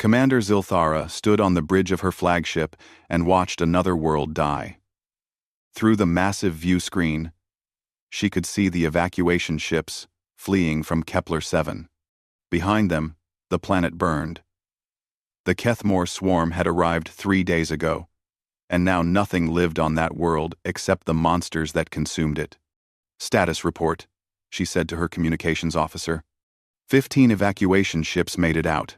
Commander Zilthara stood on the bridge of her flagship and watched another world die. Through the massive view screen, she could see the evacuation ships fleeing from Kepler 7. Behind them, the planet burned. The Kethmore swarm had arrived 3 days ago, and now nothing lived on that world except the monsters that consumed it. "Status report," she said to her communications officer. 15 evacuation ships made it out.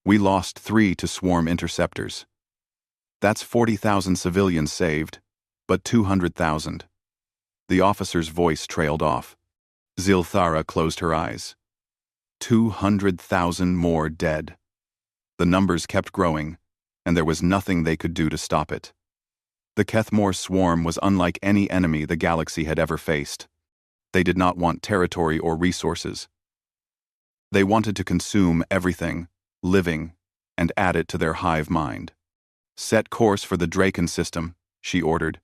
We lost 3 to swarm interceptors. That's 40,000 civilians saved, but 200,000. The officer's voice trailed off. Zilthara closed her eyes. 200,000 more dead. The numbers kept growing, and there was nothing they could do to stop it. The Kethmore swarm was unlike any enemy the galaxy had ever faced. They did not want territory or resources. They wanted to consume everything living and add it to their hive mind. "Set course for the Draken system," she ordered.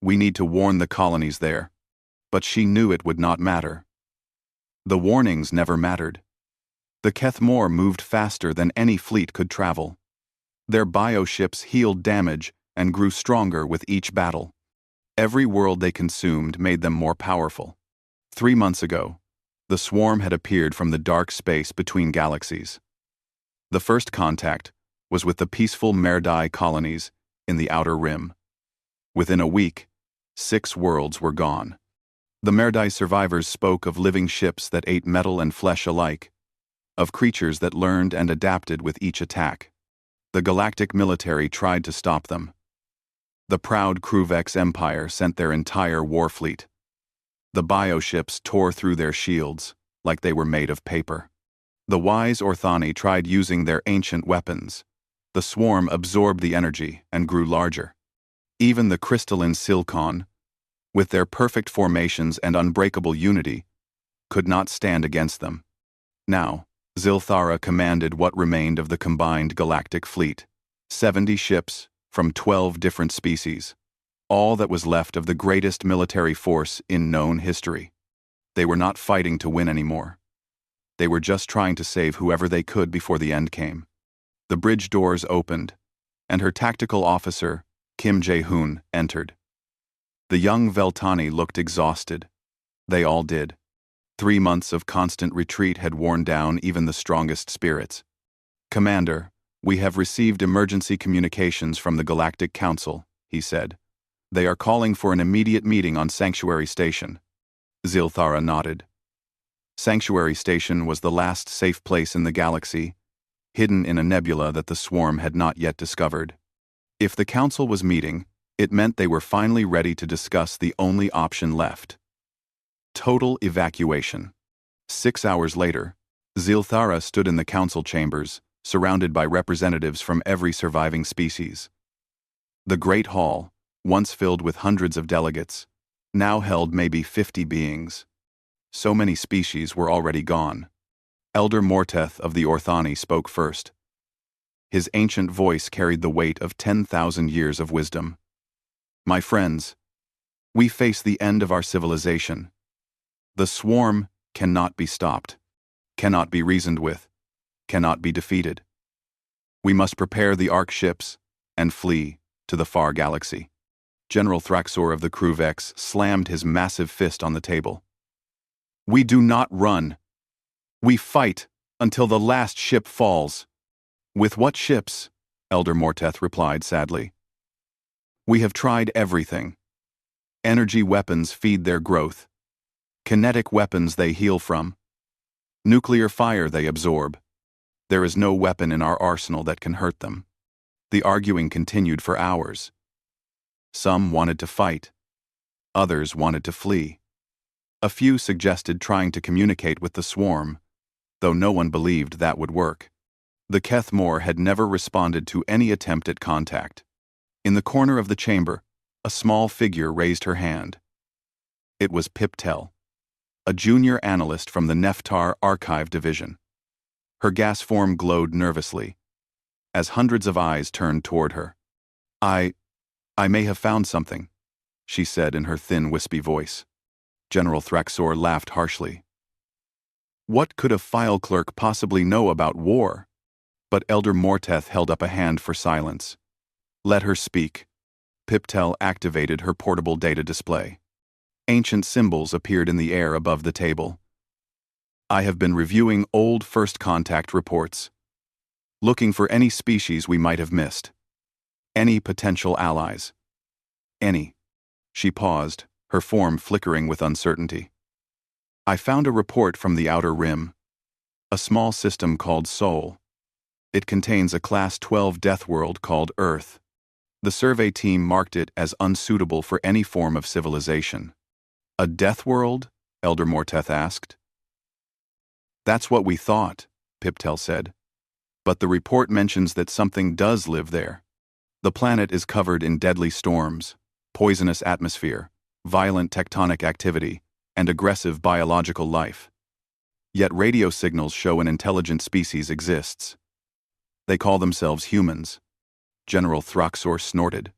"We need to warn the colonies there." But she knew it would not matter. The warnings never mattered. The Kethmore moved faster than any fleet could travel. Their bioships healed damage and grew stronger with each battle. Every world they consumed made them more powerful. 3 months ago, the swarm had appeared from the dark space between galaxies. The first contact was with the peaceful Merdai colonies in the Outer Rim. Within a week, 6 worlds were gone. The Merdai survivors spoke of living ships that ate metal and flesh alike, of creatures that learned and adapted with each attack. The galactic military tried to stop them. The proud Kruvex Empire sent their entire war fleet. The bioships tore through their shields like they were made of paper. The wise Orthani tried using their ancient weapons. The swarm absorbed the energy and grew larger. Even the crystalline Silcon, with their perfect formations and unbreakable unity, could not stand against them. Now, Zilthara commanded what remained of the combined galactic fleet. 70 ships from 12 different species. All that was left of the greatest military force in known history. They were not fighting to win anymore. They were just trying to save whoever they could before the end came. The bridge doors opened, and her tactical officer, Kim Jae-hoon, entered. The young Veltani looked exhausted. They all did. 3 months of constant retreat had worn down even the strongest spirits. "Commander, we have received emergency communications from the Galactic Council," he said. "They are calling for an immediate meeting on Sanctuary Station." Zilthara nodded. Sanctuary Station was the last safe place in the galaxy, hidden in a nebula that the swarm had not yet discovered. If the Council was meeting, it meant they were finally ready to discuss the only option left: total evacuation. 6 hours later, Zilthara stood in the council chambers, surrounded by representatives from every surviving species. The Great Hall, once filled with hundreds of delegates, now held maybe 50 beings. So many species were already gone. Elder Morteth of the Orthani spoke first. His ancient voice carried the weight of 10,000 years of wisdom. "My friends, we face the end of our civilization. The swarm cannot be stopped, cannot be reasoned with, cannot be defeated. We must prepare the Ark ships and flee to the far galaxy." General Thraxor of the Kruvex slammed his massive fist on the table. "We do not run. We fight until the last ship falls." "With what ships?" Elder Morteth replied sadly. "We have tried everything. Energy weapons feed their growth. Kinetic weapons they heal from. Nuclear fire they absorb. There is no weapon in our arsenal that can hurt them." The arguing continued for hours. Some wanted to fight. Others wanted to flee. A few suggested trying to communicate with the swarm, though no one believed that would work. The Kethmore had never responded to any attempt at contact. In the corner of the chamber, a small figure raised her hand. It was Piptel, a junior analyst from the Neftar Archive Division. Her gas form glowed nervously, as hundreds of eyes turned toward her. I may have found something," she said in her thin, wispy voice. General Thraxor laughed harshly. "What could a file clerk possibly know about war? But Elder Morteth held up a hand for silence. Let her speak. Piptel activated her portable data display. Ancient symbols appeared in the air above the table. I have been reviewing old first contact reports, looking for any species we might have missed. Any potential allies. Any. She paused, her form flickering with uncertainty. I found a report from the Outer Rim. A small system called Sol. It contains a Class 12 death world called Earth. The survey team marked it as unsuitable for any form of civilization. A death world? Elder Morteth asked. That's what we thought, Piptel said. But the report mentions that something does live there. The planet is covered in deadly storms, poisonous atmosphere, violent tectonic activity, and aggressive biological life. Yet radio signals show an intelligent species exists. They call themselves humans. General Throxor snorted.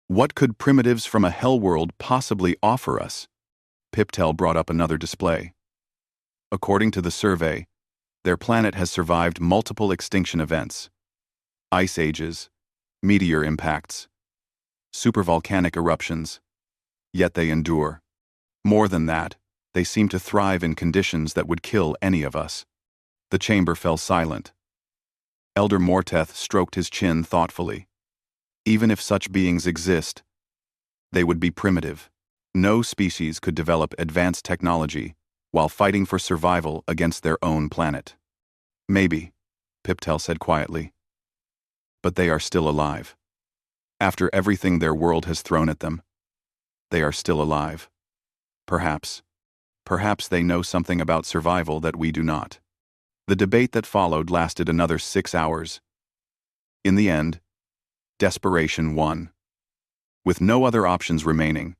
What could primitives from a hell world possibly offer us? Piptel brought up another display. According to the survey, their planet has survived multiple extinction events. Ice ages, meteor impacts, supervolcanic eruptions. Yet they endure. More than that, they seem to thrive in conditions that would kill any of us. The chamber fell silent. Elder Morteth stroked his chin thoughtfully. Even if such beings exist, they would be primitive. No species could develop advanced technology while fighting for survival against their own planet. Maybe, Piptel said quietly. But they are still alive. After everything their world has thrown at them, they are still alive. Perhaps they know something about survival that we do not. The debate that followed lasted another 6 hours. In the end, desperation won. With no other options remaining,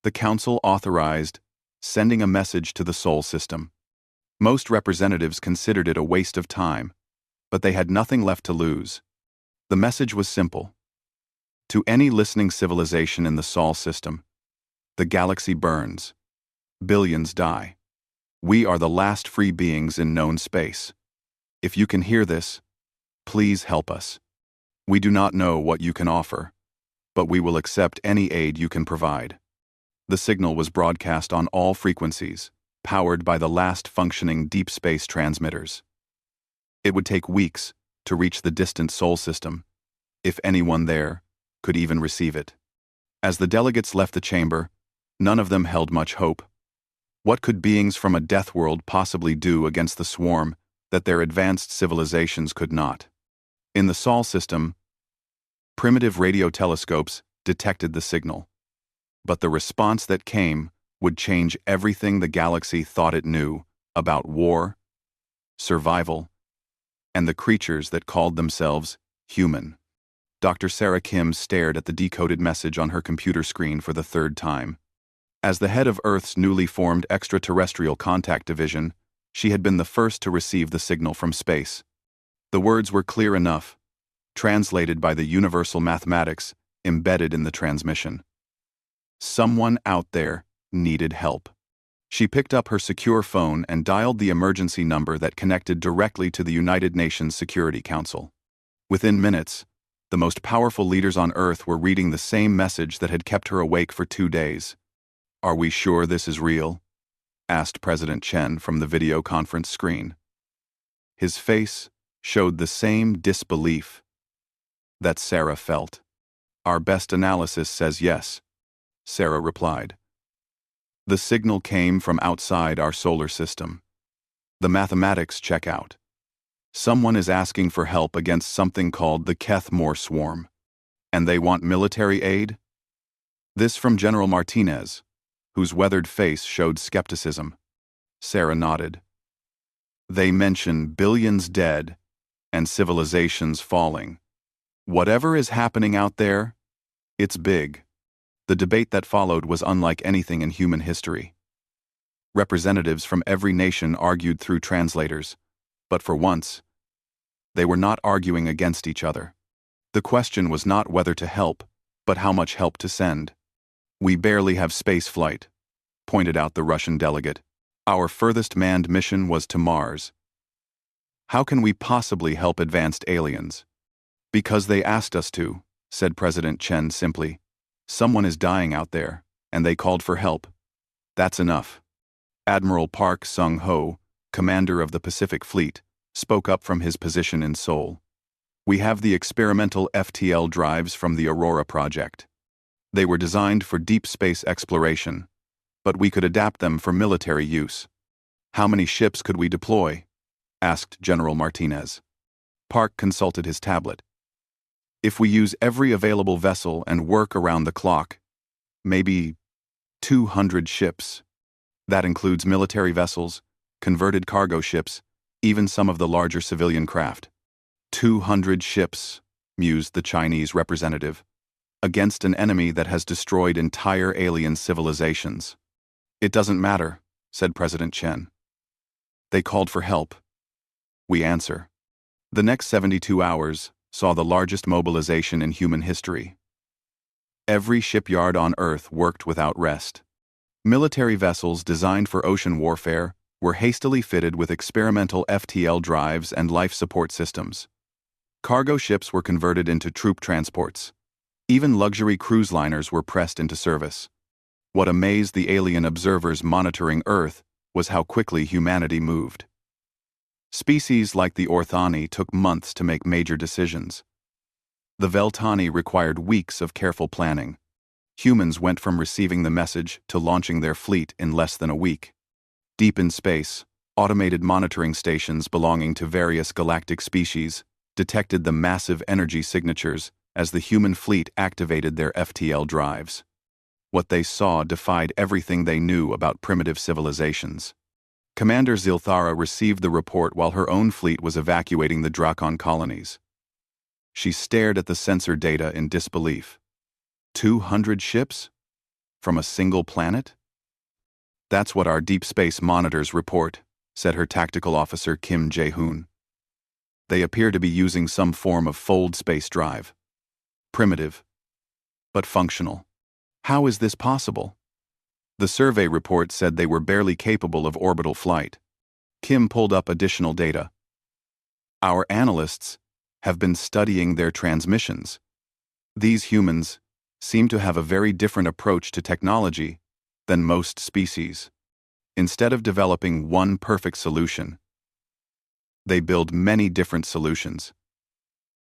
the council authorized sending a message to the Sol system. Most representatives considered it a waste of time, but they had nothing left to lose. The message was simple. To any listening civilization in the Sol system, the galaxy burns. Billions die. We are the last free beings in known space. If you can hear this, please help us. We do not know what you can offer, but we will accept any aid you can provide. The signal was broadcast on all frequencies, powered by the last functioning deep space transmitters. It would take weeks to reach the distant Sol system, if anyone there could even receive it. As the delegates left the chamber, none of them held much hope. What could beings from a death world possibly do against the swarm that their advanced civilizations could not? In the Sol system, primitive radio telescopes detected the signal. But the response that came would change everything the galaxy thought it knew about war, survival, and the creatures that called themselves human. Dr. Sarah Kim stared at the decoded message on her computer screen for the third time. As the head of Earth's newly formed Extraterrestrial Contact Division, she had been the first to receive the signal from space. The words were clear enough, translated by the universal mathematics embedded in the transmission. Someone out there needed help. She picked up her secure phone and dialed the emergency number that connected directly to the United Nations Security Council. Within minutes, the most powerful leaders on Earth were reading the same message that had kept her awake for 2 days. Are we sure this is real? Asked President Chen from the video conference screen. His face showed the same disbelief that Sarah felt. Our best analysis says yes, Sarah replied. The signal came from outside our solar system. The mathematics check out. Someone is asking for help against something called the Kethmore Swarm. And they want military aid? This from General Martinez, whose weathered face showed skepticism. Sarah nodded. They mention billions dead and civilizations falling. Whatever is happening out there, it's big. The debate that followed was unlike anything in human history. Representatives from every nation argued through translators, but for once, they were not arguing against each other. The question was not whether to help, but how much help to send. We barely have space flight, pointed out the Russian delegate. Our furthest manned mission was to Mars. How can we possibly help advanced aliens? Because they asked us to, said President Chen simply. Someone is dying out there, and they called for help. That's enough. Admiral Park Sung-ho, commander of the Pacific Fleet, spoke up from his position in Seoul. We have the experimental FTL drives from the Aurora project. They were designed for deep space exploration, but we could adapt them for military use. How many ships could we deploy? Asked General Martinez. Park consulted his tablet. If we use every available vessel and work around the clock, maybe 200 ships. That includes military vessels, converted cargo ships, even some of the larger civilian craft. 200 ships, mused the Chinese representative, against an enemy that has destroyed entire alien civilizations. It doesn't matter, said President Chen. They called for help. We answer. The next 72 hours saw the largest mobilization in human history. Every shipyard on Earth worked without rest. Military vessels designed for ocean warfare were hastily fitted with experimental FTL drives and life support systems. Cargo ships were converted into troop transports. Even luxury cruise liners were pressed into service. What amazed the alien observers monitoring Earth was how quickly humanity moved. Species like the Orthani took months to make major decisions. The Veltani required weeks of careful planning. Humans went from receiving the message to launching their fleet in less than a week. Deep in space, automated monitoring stations belonging to various galactic species detected the massive energy signatures as the human fleet activated their FTL drives. What they saw defied everything they knew about primitive civilizations. Commander Zilthara received the report while her own fleet was evacuating the Drakon colonies. She stared at the sensor data in disbelief. 200 ships? From a single planet? That's what our deep space monitors report, said her tactical officer Kim Jae-hoon. They appear to be using some form of fold space drive. Primitive, but functional. How is this possible? The survey report said they were barely capable of orbital flight. Kim pulled up additional data. Our analysts have been studying their transmissions. These humans seem to have a very different approach to technology than most species. Instead of developing one perfect solution, they build many different solutions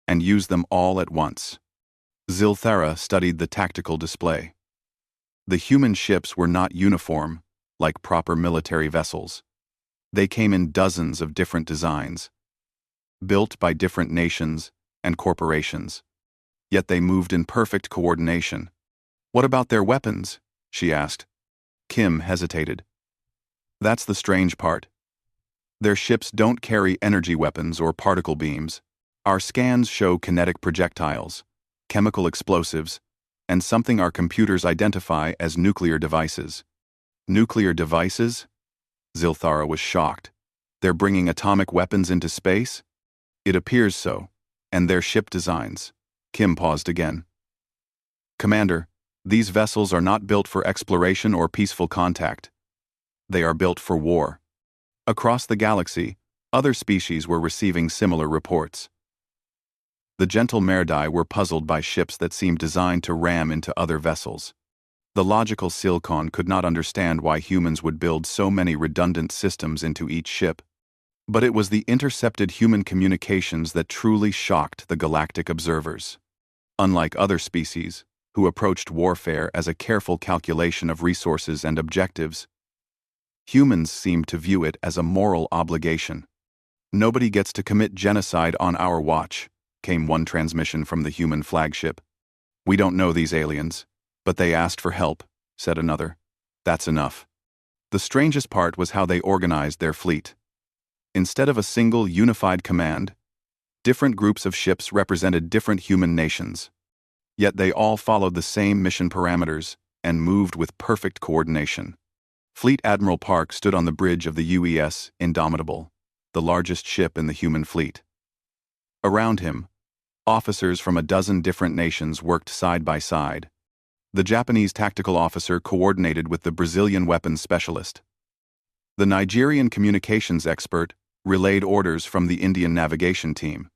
and use them all at once. Zilthara studied the tactical display. The human ships were not uniform, like proper military vessels. They came in dozens of different designs, built by different nations and corporations. Yet they moved in perfect coordination. What about their weapons? She asked. Kim hesitated. That's the strange part. Their ships don't carry energy weapons or particle beams. Our scans show kinetic projectiles, chemical explosives, and something our computers identify as nuclear devices. Nuclear devices? Zilthara was shocked. They're bringing atomic weapons into space? It appears so. And their ship designs. Kim paused again. Commander, these vessels are not built for exploration or peaceful contact. They are built for war. Across the galaxy, other species were receiving similar reports. The gentle Merdai were puzzled by ships that seemed designed to ram into other vessels. The logical Silkon could not understand why humans would build so many redundant systems into each ship. But it was the intercepted human communications that truly shocked the galactic observers. Unlike other species, who approached warfare as a careful calculation of resources and objectives, humans seemed to view it as a moral obligation. Nobody gets to commit genocide on our watch, came one transmission from the human flagship. We don't know these aliens, but they asked for help, said another. That's enough. The strangest part was how they organized their fleet. Instead of a single unified command, different groups of ships represented different human nations. Yet they all followed the same mission parameters and moved with perfect coordination. Fleet Admiral Park stood on the bridge of the UES Indomitable, the largest ship in the human fleet. Around him, officers from a dozen different nations worked side by side. The Japanese tactical officer coordinated with the Brazilian weapons specialist. The Nigerian communications expert relayed orders from the Indian navigation team.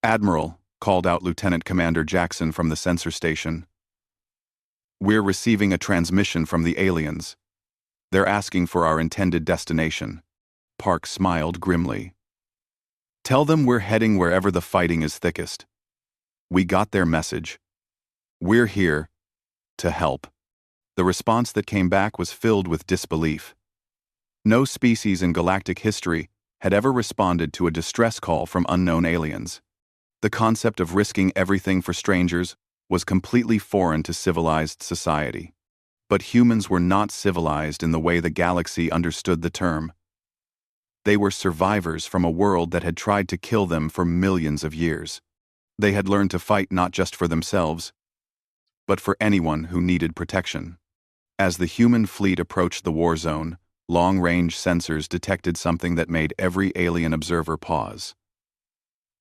"Admiral," called out Lieutenant Commander Jackson from the sensor station. "We're receiving a transmission from the aliens. They're asking for our intended destination." Park smiled grimly. "Tell them we're heading wherever the fighting is thickest. We got their message. We're here to help." The response that came back was filled with disbelief. No species in galactic history had ever responded to a distress call from unknown aliens. The concept of risking everything for strangers was completely foreign to civilized society. But humans were not civilized in the way the galaxy understood the term. They were survivors from a world that had tried to kill them for millions of years. They had learned to fight not just for themselves, but for anyone who needed protection. As the human fleet approached the war zone, long-range sensors detected something that made every alien observer pause.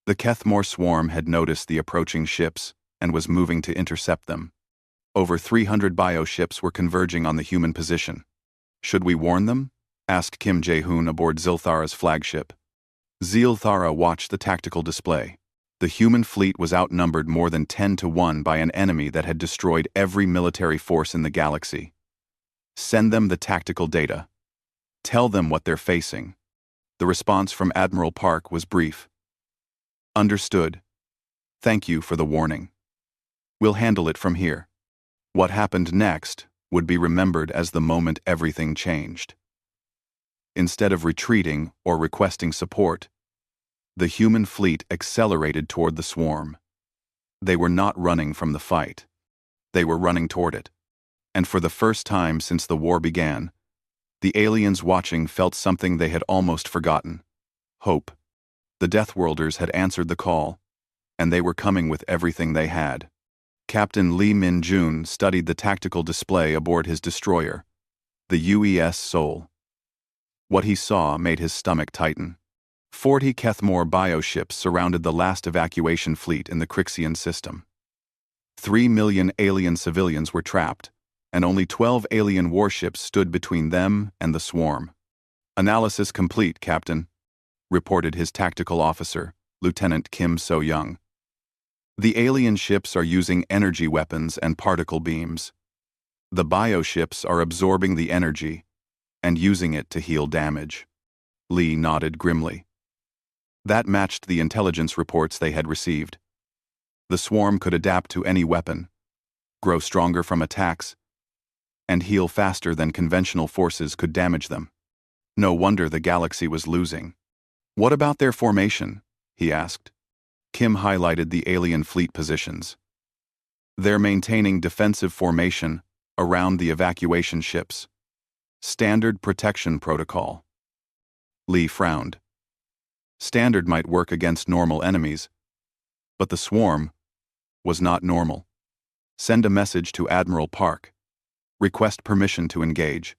The Kethmore swarm had noticed the approaching ships and was moving to intercept them. Over 300 bioships were converging on the human position. "Should we warn them?" asked Kim Jae-hoon aboard Zilthara's flagship. Zilthara watched the tactical display. The human fleet was outnumbered more than 10 to 1 by an enemy that had destroyed every military force in the galaxy. "Send them the tactical data. Tell them what they're facing." The response from Admiral Park was brief. "Understood. Thank you for the warning. We'll handle it from here." What happened next would be remembered as the moment everything changed. Instead of retreating or requesting support, the human fleet accelerated toward the swarm. They were not running from the fight. They were running toward it. And for the first time since the war began, the aliens watching felt something they had almost forgotten: hope. The Deathworlders had answered the call, and they were coming with everything they had. Captain Lee Min-jun studied the tactical display aboard his destroyer, the UES Seoul. What he saw made his stomach tighten. 40 Kethmore bioships surrounded the last evacuation fleet in the Crixian system. 3 million alien civilians were trapped, and only 12 alien warships stood between them and the swarm. "Analysis complete, Captain," reported his tactical officer, Lieutenant Kim So-young. "The alien ships are using energy weapons and particle beams. The bioships are absorbing the energy and using it to heal damage." Lee nodded grimly. That matched the intelligence reports they had received. The swarm could adapt to any weapon, grow stronger from attacks, and heal faster than conventional forces could damage them. No wonder the galaxy was losing. "What about their formation?" he asked. Kim highlighted the alien fleet positions. "They're maintaining defensive formation around the evacuation ships. Standard protection protocol." Lee frowned. Standard might work against normal enemies, but the swarm was not normal. "Send a message to Admiral Park. Request permission to engage."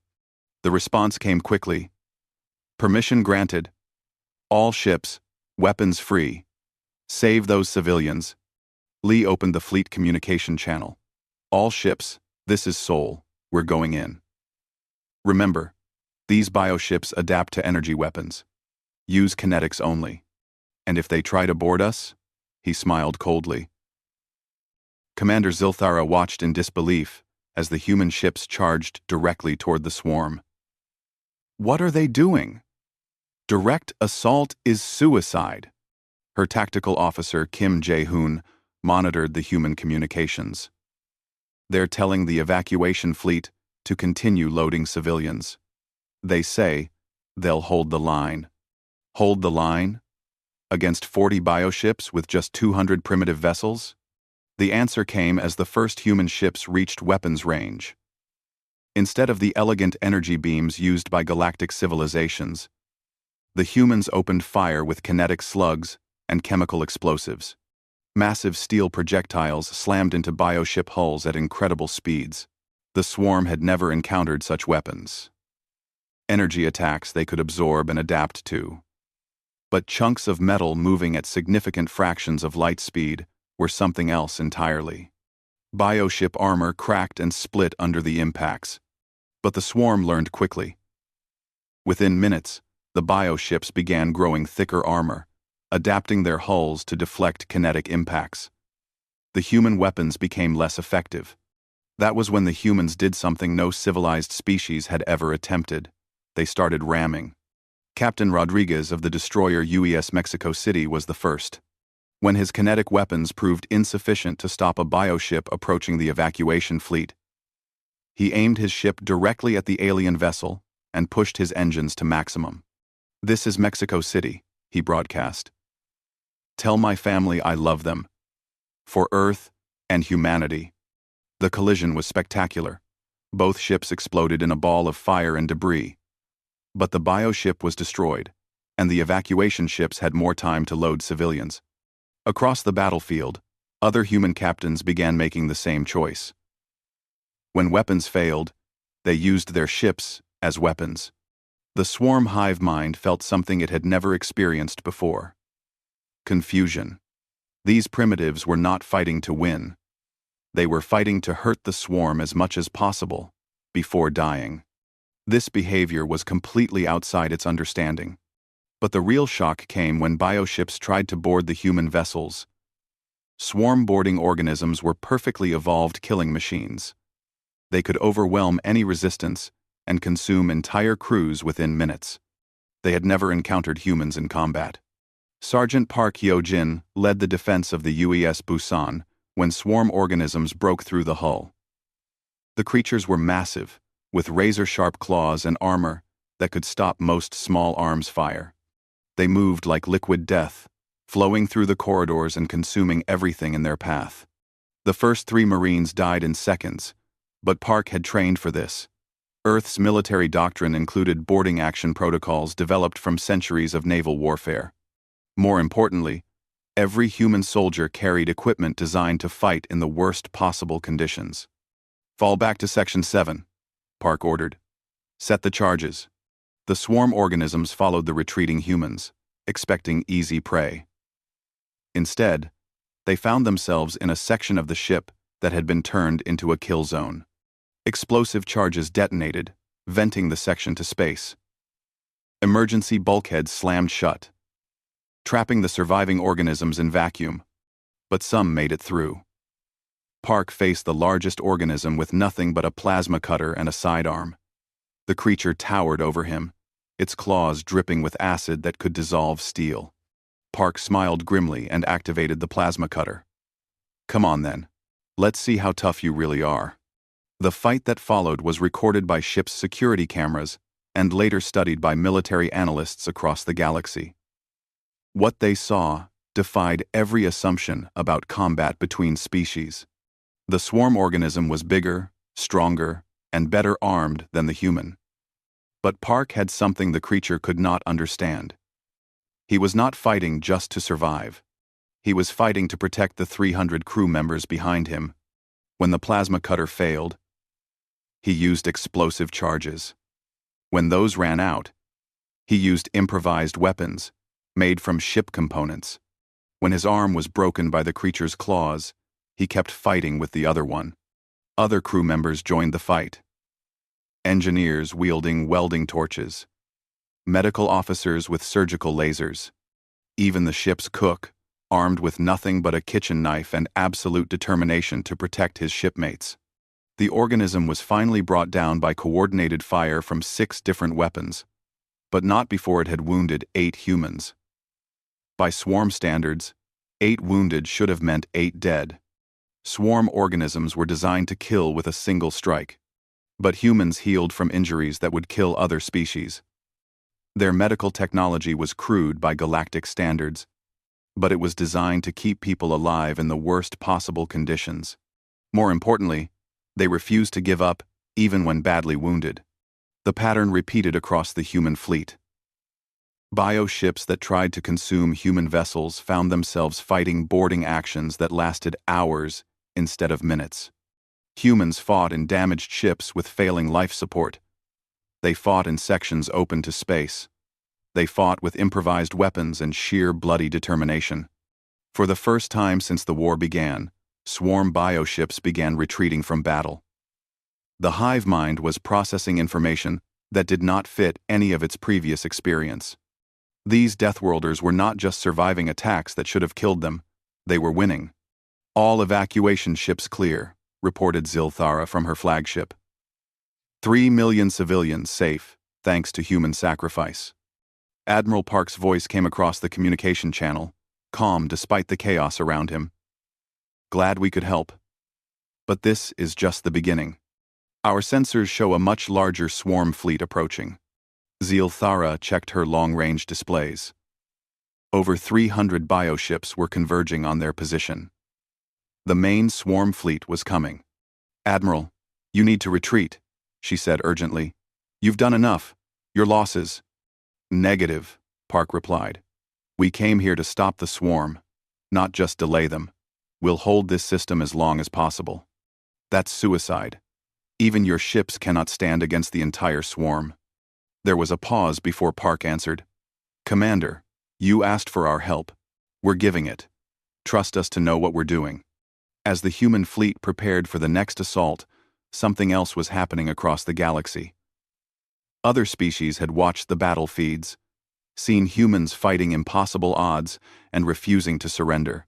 The response came quickly. "Permission granted. All ships, weapons free. Save those civilians." Lee opened the fleet communication channel. "All ships, this is Seoul. We're going in. Remember, these bioships adapt to energy weapons. Use kinetics only. And if they try to board us," he smiled coldly. Commander Zilthara watched in disbelief as the human ships charged directly toward the swarm. "What are they doing? Direct assault is suicide." Her tactical officer, Kim Jae-hoon, monitored the human communications. "They're telling the evacuation fleet to continue loading civilians. They say they'll hold the line." Hold the line? Against 40 bioships with just 200 primitive vessels? The answer came as the first human ships reached weapons range. Instead of the elegant energy beams used by galactic civilizations, the humans opened fire with kinetic slugs and chemical explosives. Massive steel projectiles slammed into bioship hulls at incredible speeds. The swarm had never encountered such weapons. Energy attacks they could absorb and adapt to. But chunks of metal moving at significant fractions of light speed were something else entirely. Bioship armor cracked and split under the impacts. But the swarm learned quickly. Within minutes, The bioships began growing thicker armor, adapting their hulls to deflect kinetic impacts. The human weapons became less effective. That was when the humans did something no civilized species had ever attempted. They started ramming. Captain Rodriguez of the destroyer UES Mexico City was the first. When his kinetic weapons proved insufficient to stop a bioship approaching the evacuation fleet, he aimed his ship directly at the alien vessel and pushed his engines to maximum. "This is Mexico City," he broadcast. "Tell my family I love them. For Earth and humanity." The collision was spectacular. Both ships exploded in a ball of fire and debris. But the bioship was destroyed, and the evacuation ships had more time to load civilians. Across the battlefield, other human captains began making the same choice. When weapons failed, they used their ships as weapons. The swarm hive mind felt something it had never experienced before: confusion. These primitives were not fighting to win. They were fighting to hurt the swarm as much as possible, before dying. This behavior was completely outside its understanding. But the real shock came when bioships tried to board the human vessels. Swarm-boarding organisms were perfectly evolved killing machines. They could overwhelm any resistance and consume entire crews within minutes. They had never encountered humans in combat. Sergeant Park Hyo-jin led the defense of the UES Busan when swarm organisms broke through the hull. The creatures were massive, with razor-sharp claws and armor that could stop most small arms fire. They moved like liquid death, flowing through the corridors and consuming everything in their path. The first 3 Marines died in seconds, but Park had trained for this. Earth's military doctrine included boarding action protocols developed from centuries of naval warfare. More importantly, every human soldier carried equipment designed to fight in the worst possible conditions. "Fall back to Section 7, Park ordered. "Set the charges." The swarm organisms followed the retreating humans, expecting easy prey. Instead, they found themselves in a section of the ship that had been turned into a kill zone. Explosive charges detonated, venting the section to space. Emergency bulkheads slammed shut, trapping the surviving organisms in vacuum, but some made it through. Park faced the largest organism with nothing but a plasma cutter and a sidearm. The creature towered over him, its claws dripping with acid that could dissolve steel. Park smiled grimly and activated the plasma cutter. "Come on then. Let's see how tough you really are." The fight that followed was recorded by ship's security cameras and later studied by military analysts across the galaxy. What they saw defied every assumption about combat between species. The swarm organism was bigger, stronger, and better armed than the human. But Park had something the creature could not understand. He was not fighting just to survive. He was fighting to protect the 300 crew members behind him. When the plasma cutter failed, he used explosive charges. When those ran out, he used improvised weapons, made from ship components. When his arm was broken by the creature's claws, he kept fighting with the other one. Other crew members joined the fight. Engineers wielding welding torches, medical officers with surgical lasers, even the ship's cook, armed with nothing but a kitchen knife and absolute determination to protect his shipmates. The organism was finally brought down by coordinated fire from 6 different weapons, but not before it had wounded 8 humans. By swarm standards, 8 wounded should have meant 8 dead. Swarm organisms were designed to kill with a single strike, but humans healed from injuries that would kill other species. Their medical technology was crude by galactic standards, but it was designed to keep people alive in the worst possible conditions. More importantly, they refused to give up, even when badly wounded. The pattern repeated across the human fleet. Bioships that tried to consume human vessels found themselves fighting boarding actions that lasted hours instead of minutes. Humans fought in damaged ships with failing life support. They fought in sections open to space. They fought with improvised weapons and sheer bloody determination. For the first time since the war began, swarm bioships began retreating from battle. The hive mind was processing information that did not fit any of its previous experience. These Deathworlders were not just surviving attacks that should have killed them, they were winning. "All evacuation ships clear," reported Zilthara from her flagship. 3 million civilians safe, thanks to human sacrifice. Admiral Park's voice came across the communication channel, calm despite the chaos around him. "Glad we could help. But this is just the beginning. Our sensors show a much larger swarm fleet approaching." Zilthara checked her long-range displays. Over 300 bioships were converging on their position. The main swarm fleet was coming. "Admiral, you need to retreat," she said urgently. "You've done enough. Your losses." "Negative," Park replied. "We came here to stop the swarm, not just delay them. We'll hold this system as long as possible." "That's suicide. Even your ships cannot stand against the entire swarm." There was a pause before Park answered. "Commander, you asked for our help. We're giving it. Trust us to know what we're doing." As the human fleet prepared for the next assault, something else was happening across the galaxy. Other species had watched the battle feeds, seen humans fighting impossible odds and refusing to surrender.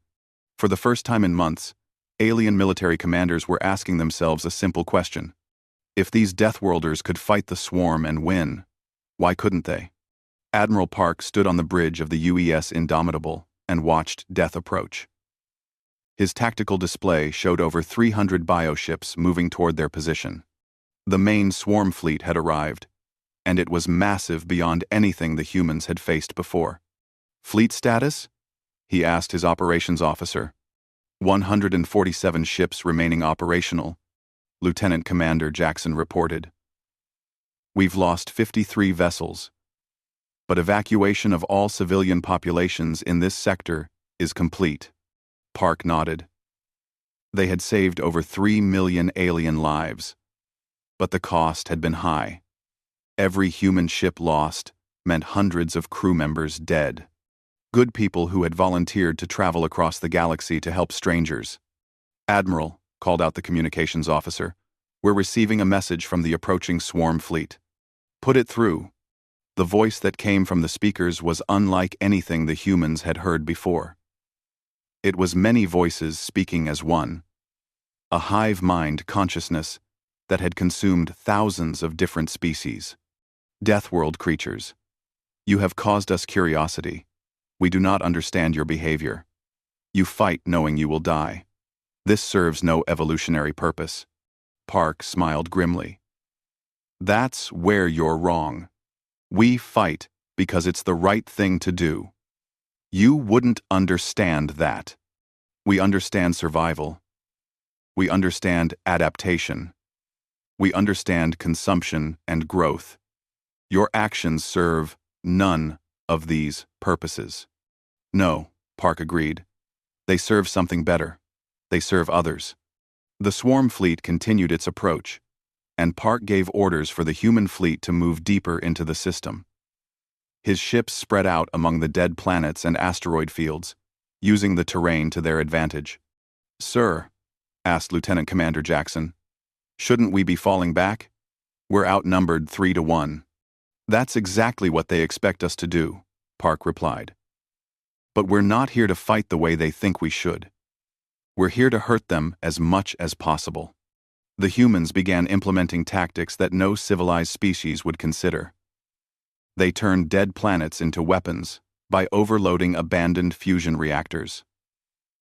For the first time in months, alien military commanders were asking themselves a simple question. If these Deathworlders could fight the swarm and win, why couldn't they? Admiral Park stood on the bridge of the UES Indomitable and watched death approach. His tactical display showed over 300 bioships moving toward their position. The main swarm fleet had arrived, and it was massive beyond anything the humans had faced before. "Fleet status?" he asked his operations officer. 147 ships remaining operational," Lieutenant Commander Jackson reported. "We've lost 53 vessels, but evacuation of all civilian populations in this sector is complete." Park nodded. They had saved over 3 million alien lives, but the cost had been high. Every human ship lost meant hundreds of crew members dead. Good people who had volunteered to travel across the galaxy to help strangers. "Admiral," called out the communications officer, "we're receiving a message from the approaching swarm fleet." "Put it through." The voice that came from the speakers was unlike anything the humans had heard before. It was many voices speaking as one, a hive-mind consciousness that had consumed thousands of different species. "Deathworld creatures, you have caused us curiosity. We do not understand your behavior. You fight knowing you will die. This serves no evolutionary purpose." Park smiled grimly. "That's where you're wrong. We fight because it's the right thing to do. You wouldn't understand that. We understand survival. We understand adaptation. We understand consumption and growth. Your actions serve none of these purposes." "No," Park agreed. "They serve something better. They serve others." The swarm fleet continued its approach, and Park gave orders for the human fleet to move deeper into the system. His ships spread out among the dead planets and asteroid fields, using the terrain to their advantage. "Sir," asked Lieutenant Commander Jackson, "shouldn't we be falling back? We're outnumbered 3-1. "That's exactly what they expect us to do," Park replied. "But we're not here to fight the way they think we should. We're here to hurt them as much as possible." The humans began implementing tactics that no civilized species would consider. They turned dead planets into weapons by overloading abandoned fusion reactors.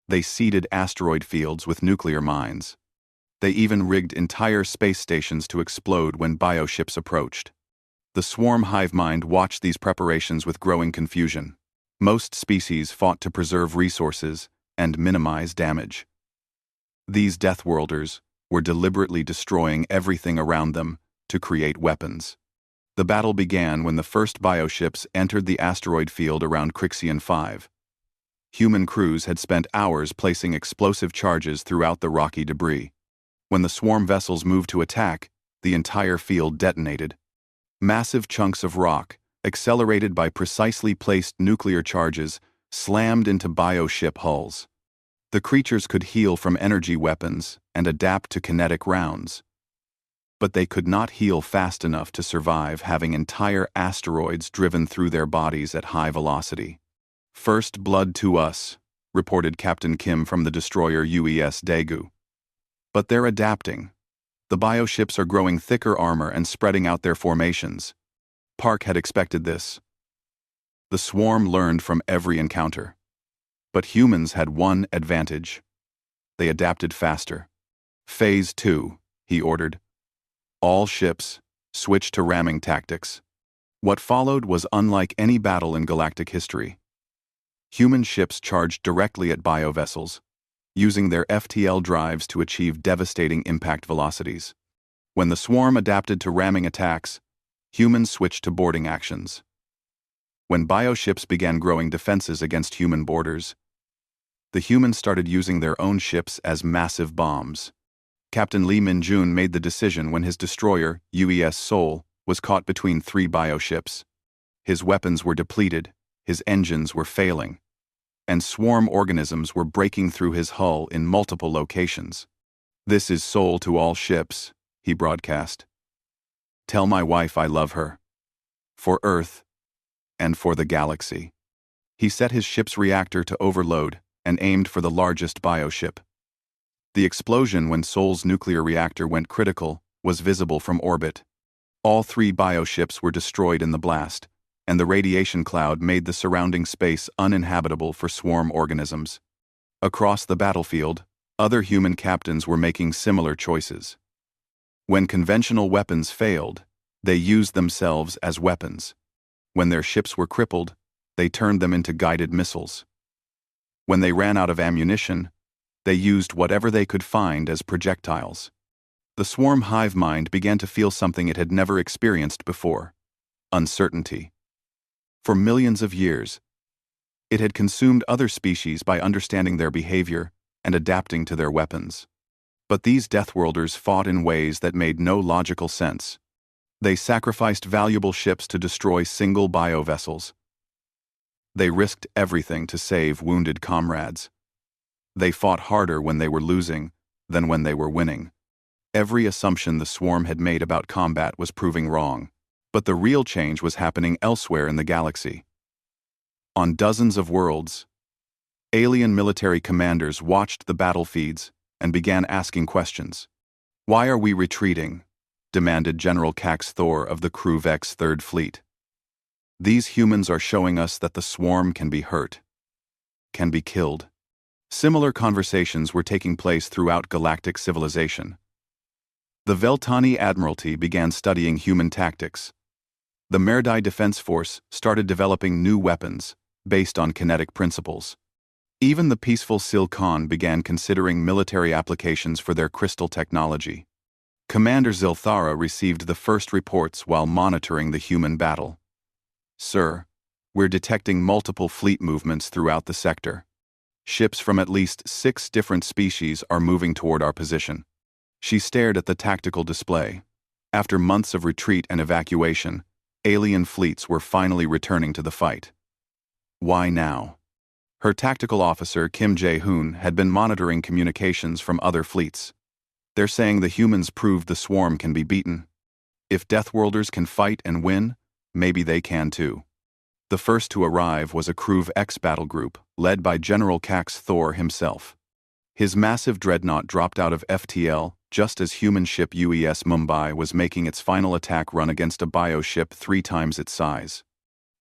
They seeded asteroid fields with nuclear mines. They even rigged entire space stations to explode when bioships approached. The swarm hive mind watched these preparations with growing confusion. Most species fought to preserve resources and minimize damage. These Deathworlders were deliberately destroying everything around them to create weapons. The battle began when the first bioships entered the asteroid field around Crixion 5. Human crews had spent hours placing explosive charges throughout the rocky debris. When the swarm vessels moved to attack, the entire field detonated. Massive chunks of rock, accelerated by precisely placed nuclear charges, slammed into bioship hulls. The creatures could heal from energy weapons and adapt to kinetic rounds. but they could not heal fast enough to survive, having entire asteroids driven through their bodies at high velocity. "First blood to us," reported Captain Kim from the destroyer UES Daegu. "But they're adapting. The bioships are growing thicker armor and spreading out their formations." Park had expected this. The swarm learned from every encounter. But humans had one advantage. They adapted faster. "Phase 2, he ordered. All ships, switch to ramming tactics. What followed was unlike any battle in galactic history. Human ships charged directly at biovessels, using their FTL drives to achieve devastating impact velocities. When the swarm adapted to ramming attacks, humans switched to boarding actions. When bioships began growing defenses against human boarders, the humans started using their own ships as massive bombs. Captain Lee Min-jun made the decision when his destroyer, UES Seoul, was caught between 3 bioships. His weapons were depleted, his engines were failing, and swarm organisms were breaking through his hull in multiple locations. "This is Seoul to all ships," he broadcast. "Tell my wife I love her. For Earth, and for the galaxy." He set his ship's reactor to overload and aimed for the largest bioship. The explosion when Seoul's nuclear reactor went critical was visible from orbit. All 3 bioships were destroyed in the blast, and the radiation cloud made the surrounding space uninhabitable for swarm organisms. Across the battlefield, other human captains were making similar choices. When conventional weapons failed, they used themselves as weapons. When their ships were crippled, they turned them into guided missiles. When they ran out of ammunition, they used whatever they could find as projectiles. The swarm hive mind began to feel something it had never experienced before: uncertainty. For millions of years, it had consumed other species by understanding their behavior and adapting to their weapons. But these Deathworlders fought in ways that made no logical sense. They sacrificed valuable ships to destroy single biovessels. They risked everything to save wounded comrades. They fought harder when they were losing than when they were winning. Every assumption the swarm had made about combat was proving wrong, but the real change was happening elsewhere in the galaxy. On dozens of worlds, alien military commanders watched the battle feeds and began asking questions. "Why are we retreating?" demanded General Cax Thor of the Kruvek's Third Fleet. "These humans are showing us that the swarm can be hurt, can be killed." Similar conversations were taking place throughout galactic civilization. The Veltani Admiralty began studying human tactics. The Merdai Defense Force started developing new weapons based on kinetic principles. Even the peaceful Silcon began considering military applications for their crystal technology. Commander Zilthara received the first reports while monitoring the human battle. "Sir, we're detecting multiple fleet movements throughout the sector. Ships from at least 6 different species are moving toward our position." She stared at the tactical display. After months of retreat and evacuation, alien fleets were finally returning to the fight. Why now? Her tactical officer, Kim Jae-hoon, had been monitoring communications from other fleets. "They're saying the humans proved the swarm can be beaten. If Deathworlders can fight and win, maybe they can too." The first to arrive was a Kruv X battle group, led by General Cax Thor himself. His massive dreadnought dropped out of FTL just as human ship UES Mumbai was making its final attack run against a bioship 3 times its size.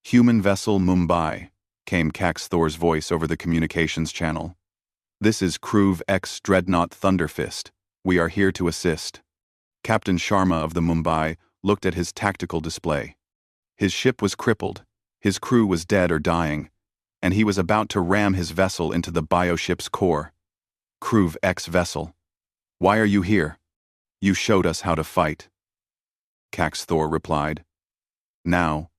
"Human vessel Mumbai," came Cax Thor's voice over the communications channel. "This is Kruv X Dreadnought Thunderfist. We are here to assist." Captain Sharma of the Mumbai looked at his tactical display. His ship was crippled, his crew was dead or dying, and he was about to ram his vessel into the bioship's core. "Kruv X vessel. Why are you here? You showed us how to fight." Cax Thor replied. "Now,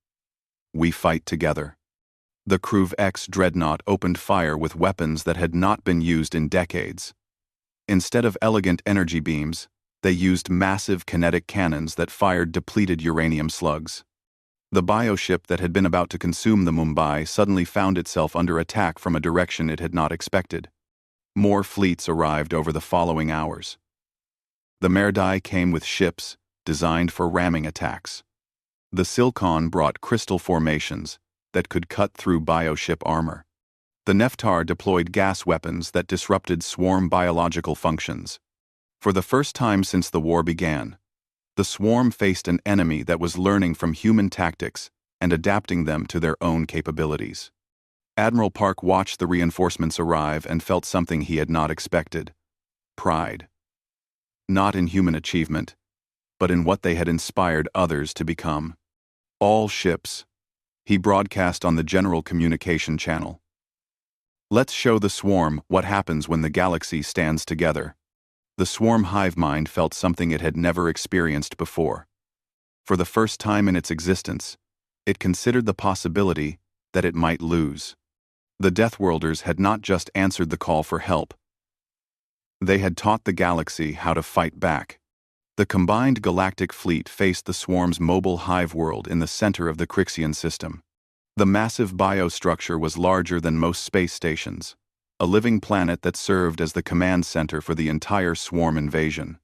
we fight together." The Kruv X dreadnought opened fire with weapons that had not been used in decades. Instead of elegant energy beams, they used massive kinetic cannons that fired depleted uranium slugs. The bioship that had been about to consume the Mumbai suddenly found itself under attack from a direction it had not expected. More fleets arrived over the following hours. The Merdai came with ships, designed for ramming attacks. The Silcon brought crystal formations that could cut through bioship armor. The Neftar deployed gas weapons that disrupted swarm biological functions. For the first time since the war began, the swarm faced an enemy that was learning from human tactics and adapting them to their own capabilities. Admiral Park watched the reinforcements arrive and felt something he had not expected: pride. Not in human achievement, but in what they had inspired others to become. All ships, he broadcast on the general communication channel. Let's show the swarm what happens when the galaxy stands together. The swarm hive mind felt something it had never experienced before. For the first time in its existence, it considered the possibility that it might lose. The Deathworlders had not just answered the call for help. They had taught the galaxy how to fight back. The combined galactic fleet faced the swarm's mobile hive world in the center of the Crixian system. The massive biostructure was larger than most space stations, a living planet that served as the command center for the entire swarm invasion.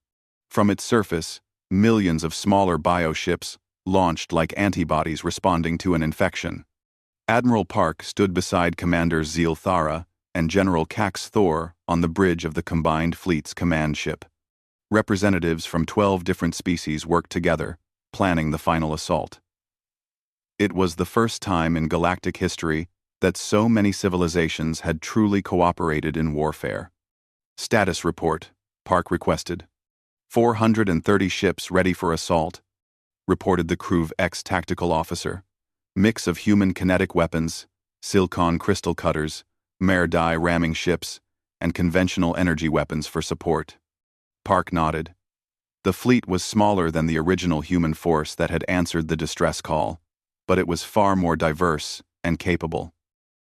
From its surface, millions of smaller bioships launched like antibodies responding to an infection. Admiral Park stood beside Commander Zeel Thara and General Cax Thor on the bridge of the combined fleet's command ship. Representatives from 12 different species worked together, planning the final assault. It was the first time in galactic history that so many civilizations had truly cooperated in warfare. Status report, Park requested. 430 ships ready for assault, reported the Crew X tactical officer. Mix of human kinetic weapons, Silcon crystal cutters, Mare-Dai ramming ships, and conventional energy weapons for support. Park nodded. The fleet was smaller than the original human force that had answered the distress call, but it was far more diverse and capable.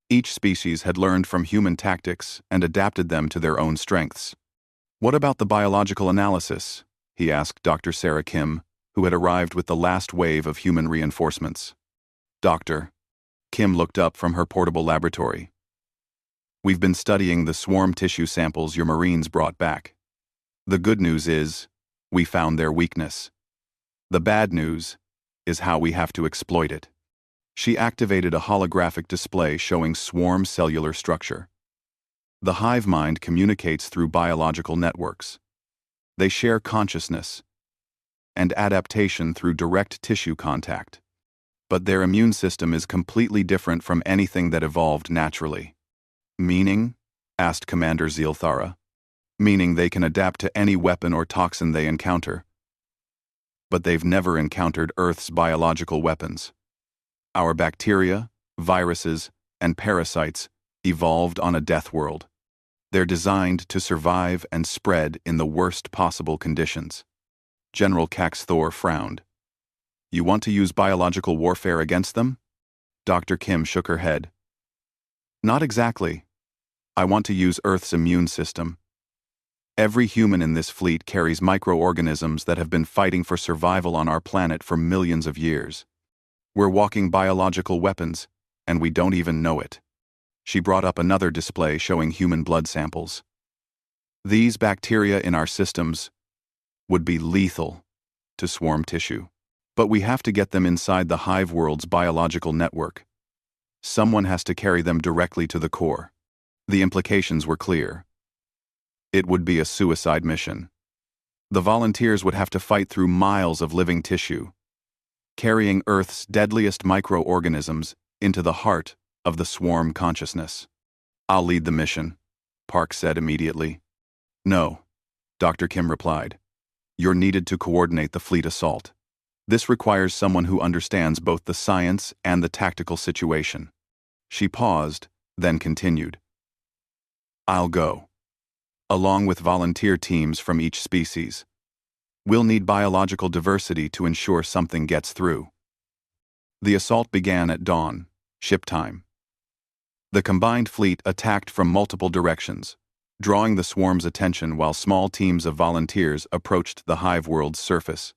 Each species had learned from human tactics and adapted them to their own strengths. What about the biological analysis? He asked Dr. Sarah Kim, who had arrived with the last wave of human reinforcements. Doctor. Kim looked up from her portable laboratory. We've been studying the swarm tissue samples your Marines brought back. The good news is, we found their weakness. The bad news is how we have to exploit it. She activated a holographic display showing swarm cellular structure. The hive mind communicates through biological networks. They share consciousness and adaptation through direct tissue contact. But their immune system is completely different from anything that evolved naturally. Meaning? Asked Commander Zeel Thara. Meaning they can adapt to any weapon or toxin they encounter. But they've never encountered Earth's biological weapons. Our bacteria, viruses, and parasites evolved on a death world. They're designed to survive and spread in the worst possible conditions. General Cax Thor frowned. You want to use biological warfare against them? Dr. Kim shook her head. Not exactly. I want to use Earth's immune system. Every human in this fleet carries microorganisms that have been fighting for survival on our planet for millions of years. We're walking biological weapons, and we don't even know it. She brought up another display showing human blood samples. These bacteria in our systems would be lethal to swarm tissue. But we have to get them inside the hive world's biological network. Someone has to carry them directly to the core. The implications were clear. It would be a suicide mission. The volunteers would have to fight through miles of living tissue, carrying Earth's deadliest microorganisms into the heart of the swarm consciousness. I'll lead the mission, Park said immediately. No, Dr. Kim replied. You're needed to coordinate the fleet assault. This requires someone who understands both the science and the tactical situation. She paused, then continued. I'll go. Along with volunteer teams from each species. We'll need biological diversity to ensure something gets through. The assault began at dawn, ship time. The combined fleet attacked from multiple directions, drawing the swarm's attention while small teams of volunteers approached the hive world's surface.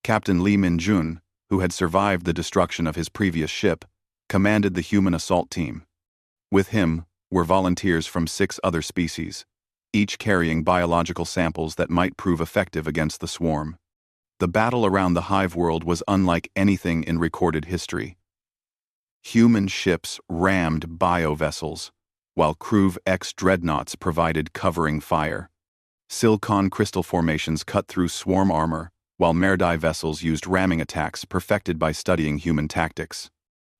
Captain Lee Min-jun, who had survived the destruction of his previous ship, commanded the human assault team. With him were volunteers from 6 other species, each carrying biological samples that might prove effective against the swarm. The battle around the hive world was unlike anything in recorded history. Human ships rammed bio-vessels, while Crew X dreadnoughts provided covering fire. Silicon crystal formations cut through swarm armor, while Merdai vessels used ramming attacks perfected by studying human tactics.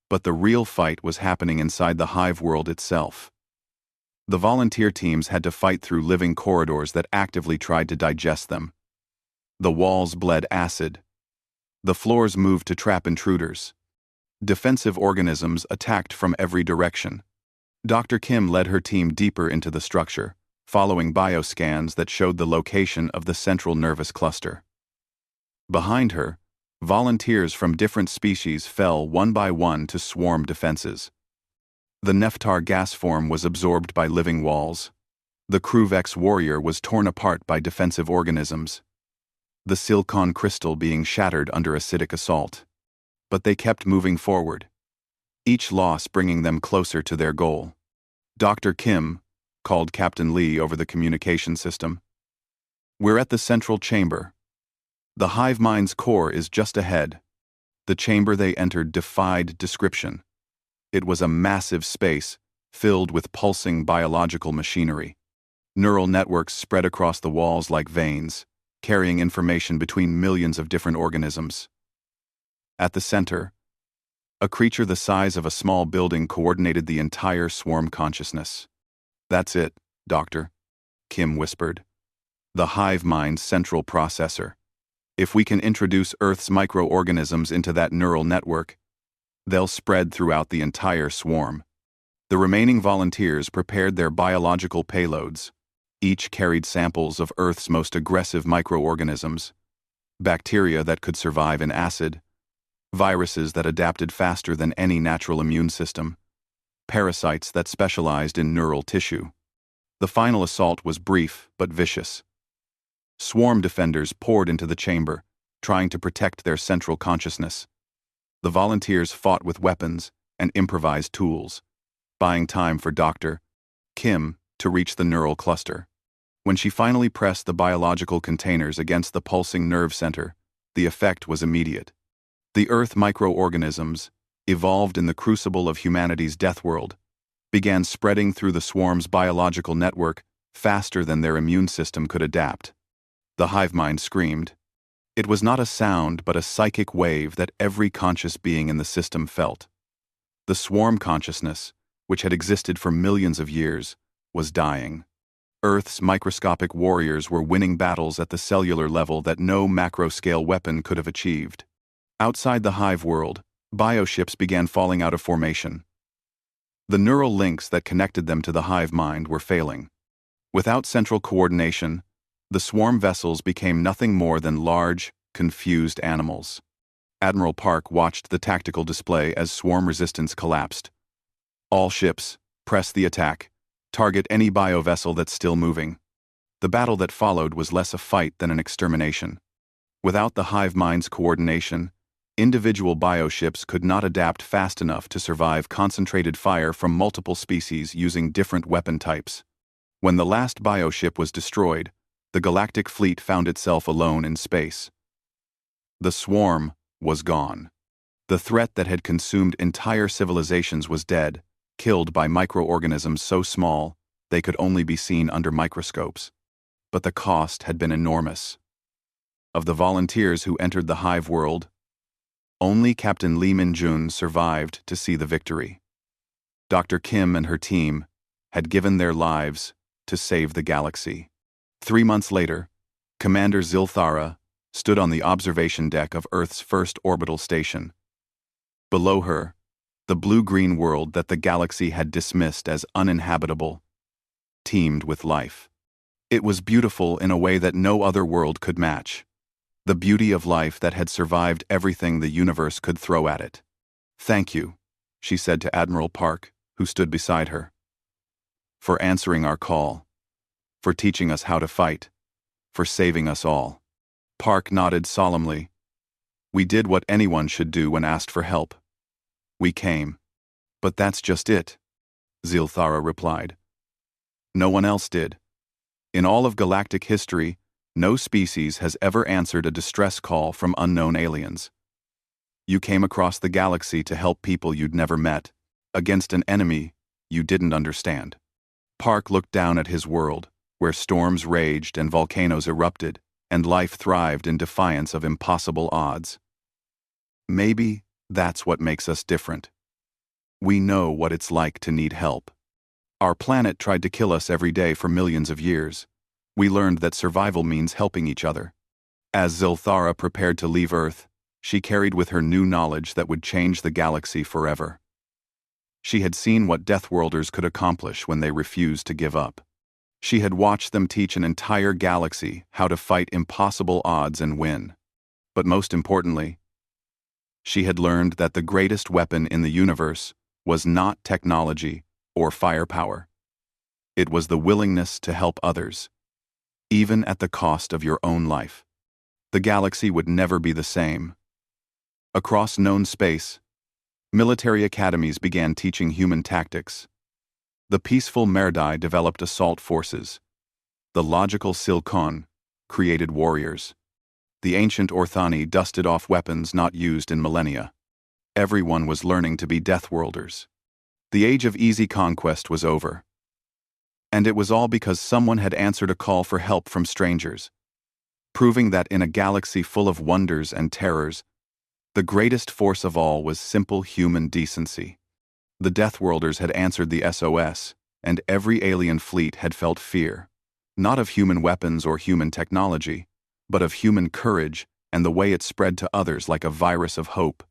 But the real fight was happening inside the hive world itself. The volunteer teams had to fight through living corridors that actively tried to digest them. The walls bled acid. The floors moved to trap intruders. Defensive organisms attacked from every direction. Dr. Kim led her team deeper into the structure, following bioscans that showed the location of the central nervous cluster. Behind her, volunteers from different species fell one by one to swarm defenses. The Neftar gas form was absorbed by living walls. The Crew X warrior was torn apart by defensive organisms. The silicon crystal being shattered under acidic assault. But they kept moving forward, each loss bringing them closer to their goal. Dr. Kim called Captain Lee over the communication system. "We're at the central chamber. The hive mind's core is just ahead." The chamber they entered defied description. It was a massive space filled with pulsing biological machinery. Neural networks spread across the walls like veins, carrying information between millions of different organisms. At the center, a creature the size of a small building coordinated the entire swarm consciousness. "That's it, Doctor," Kim whispered. "The hive mind's central processor. If we can introduce Earth's microorganisms into that neural network, they'll spread throughout the entire swarm." The remaining volunteers prepared their biological payloads. Each carried samples of Earth's most aggressive microorganisms, bacteria that could survive in acid, viruses that adapted faster than any natural immune system, parasites that specialized in neural tissue. The final assault was brief but vicious. Swarm defenders poured into the chamber, trying to protect their central consciousness. The volunteers fought with weapons and improvised tools, buying time for Dr. Kim to reach the neural cluster. When she finally pressed the biological containers against the pulsing nerve center, the effect was immediate. The Earth microorganisms, evolved in the crucible of humanity's death world, began spreading through the swarm's biological network faster than their immune system could adapt. The hive mind screamed. It was not a sound but a psychic wave that every conscious being in the system felt. The swarm consciousness, which had existed for millions of years, was dying. Earth's microscopic warriors were winning battles at the cellular level that no macro-scale weapon could have achieved. Outside the hive world, bioships began falling out of formation. The neural links that connected them to the hive mind were failing. Without central coordination, the swarm vessels became nothing more than large, confused animals. Admiral Park watched the tactical display as swarm resistance collapsed. "All ships, press the attack. Target any bio-vessel that's still moving." The battle that followed was less a fight than an extermination. Without the hive mind's coordination, individual bioships could not adapt fast enough to survive concentrated fire from multiple species using different weapon types. When the last bioship was destroyed, the galactic fleet found itself alone in space. The swarm was gone. The threat that had consumed entire civilizations was dead, killed by microorganisms so small they could only be seen under microscopes. But the cost had been enormous. Of the volunteers who entered the hive world, only Captain Lee Min-jun survived to see the victory. Dr. Kim and her team had given their lives to save the galaxy. 3 months later, Commander Zilthara stood on the observation deck of Earth's first orbital station. Below her, the blue-green world that the galaxy had dismissed as uninhabitable teemed with life. It was beautiful in a way that no other world could match. The beauty of life that had survived everything the universe could throw at it. "Thank you," she said to Admiral Park, who stood beside her, "for answering our call, for teaching us how to fight, for saving us all." Park nodded solemnly. "We did what anyone should do when asked for help. We came." "But that's just it," Zilthara replied. "No one else did. In all of galactic history, No species has ever answered a distress call from unknown aliens. You came across the galaxy to help people you'd never met, against an enemy you didn't understand. Park looked down at his world, where storms raged and volcanoes erupted, and life thrived in defiance of impossible odds. Maybe that's what makes us different. We know what it's like to need help. Our planet tried to kill us every day for millions of years. We learned that survival means helping each other. As Zilthara prepared to leave Earth, she carried with her new knowledge that would change the galaxy forever. She had seen what Deathworlders could accomplish when they refused to give up. She had watched them teach an entire galaxy how to fight impossible odds and win. But most importantly, she had learned that the greatest weapon in the universe was not technology or firepower. It was the willingness to help others, even at the cost of your own life. The galaxy would never be the same. Across known space, military academies began teaching human tactics. The peaceful Merdai developed assault forces. The logical Silkon created warriors. The ancient Orthani dusted off weapons not used in millennia. Everyone was learning to be Deathworlders. The age of easy conquest was over. And it was all because someone had answered a call for help from strangers, proving that in a galaxy full of wonders and terrors, the greatest force of all was simple human decency. The Deathworlders had answered the SOS, and every alien fleet had felt fear, not of human weapons or human technology, but of human courage and the way it spread to others like a virus of hope.